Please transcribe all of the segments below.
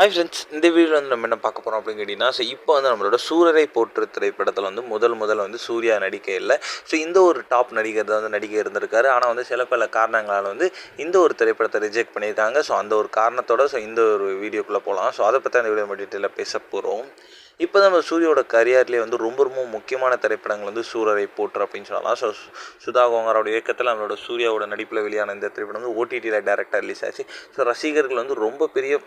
Hi friends, இந்த வீடியோவில் வந்து நம்ம என்ன பார்க்க போகிறோம் அப்படின்னு கேட்டிங்கன்னா, இப்போ வந்து நம்மளோட சூரரை போற்று திரைப்படத்தில் வந்து முதல்ல வந்து சூர்யா நடிக்க இல்லை. இந்த ஒரு டாப் நடிகர் தான் வந்து நடிக்க இருந்திருக்காரு. ஆனால் வந்து சில பல காரணங்களால் வந்து இந்த ஒரு திரைப்படத்தை ரிஜெக்ட் பண்ணியிருக்காங்க. அந்த ஒரு காரணத்தோட இந்த ஒரு வீடியோக்குள்ளே போகலாம். அதை பற்றி அந்த வீடியோ டீட்டெயிலாக பேச போகிறோம். இப்போ தான் நம்ம சூர்யாவோட கரியர்லேயே வந்து ரொம்ப முக்கியமான திரைப்படங்கள் வந்து சூரரை போற்று அப்படின்னு சொல்லலாம். சுதா கோங்கரோட இயக்கத்தில் நம்மளோட சூர்யாவோட நடிப்பில் வெளியான இந்த திரைப்படம் வந்து ஓடிடியில் டேரெக்டாக ரிலீஸ் ஆச்சு. ரசிகர்கள் வந்து ரொம்ப பெரிய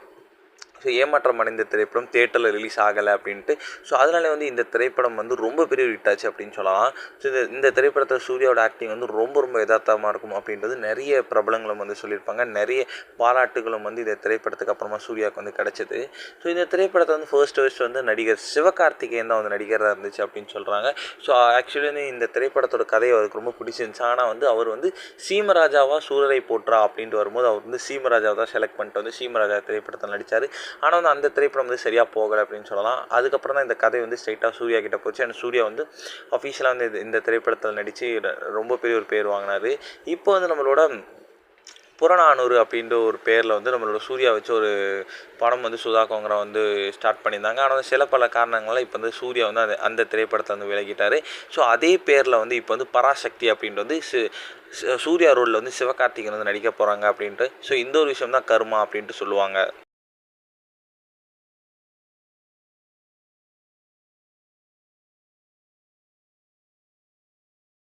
ஏமாற்றம் அடைந்த திரைப்படம் தியேட்டரில் ரிலீஸ் ஆகலை அப்படின்ட்டு. அதனால வந்து இந்த திரைப்படம் வந்து ரொம்ப பெரிய ஹிட் ஆச்சு அப்படின்னு சொல்லலாம். இந்த திரைப்படத்தில் சூர்யாவோட ஆக்டிங் வந்து ரொம்ப யதார்த்தமாக இருக்கும் அப்படின்றது நிறைய பிரபலங்களும் வந்து சொல்லியிருப்பாங்க. நிறைய பாராட்டுகளும் வந்து இந்த திரைப்படத்துக்கு அப்புறமா சூர்யாவுக்கு வந்து கிடச்சிது. இந்த திரைப்படத்தை வந்து ஃபர்ஸ்ட் வந்து நடிகர் சிவகார்த்திகேயன் தான் வந்து நடிகராக இருந்துச்சு அப்படின்னு சொல்கிறாங்க. ஆக்சுவலி வந்து இந்த திரைப்படத்தோட கதையை அவருக்கு ரொம்ப பிடிச்சிருந்துச்சு. ஆனால் வந்து அவர் வந்து சீமராஜாவா சூரரை போற்றா அப்படின்ட்டு வரும்போது அவர் வந்து சீமராஜாவை தான் செலக்ட் பண்ணிட்டு வந்து சீமராஜா திரைப்படத்தில் நடித்தார். ஆனால் வந்து அந்த திரைப்படம் வந்து சரியாக போகலை அப்படின்னு சொல்லலாம். அதுக்கப்புறம் தான் இந்த கதை வந்து ஸ்ட்ரைட்டாக சூர்யா கிட்டே போச்சு. அண்ட் சூர்யா வந்து அஃபீஷியலாக வந்து இந்த திரைப்படத்தில் நடித்து ரொம்ப பெரிய ஒரு பேர் வாங்கினார். இப்போ வந்து நம்மளோட புறநானூறு அப்படின்ற ஒரு பேரில் வந்து நம்மளோட சூர்யா வச்சு ஒரு படம் வந்து சுதா கோங்கரா வந்து ஸ்டார்ட் பண்ணியிருந்தாங்க. ஆனால் வந்து சில பல காரணங்களால் இப்போ வந்து சூர்யா வந்து அந்த திரைப்படத்தை வந்து விலகிட்டார். அதே பேரில் வந்து இப்போ வந்து பராசக்தி அப்படின்ட்டு வந்து சூர்யா ரோலில் வந்து சிவகார்த்திகேயன் வந்து நடிக்க போகிறாங்க அப்படின்ட்டு. இந்த ஒரு விஷயம் தான் கர்மா அப்படின்ட்டு சொல்லுவாங்க.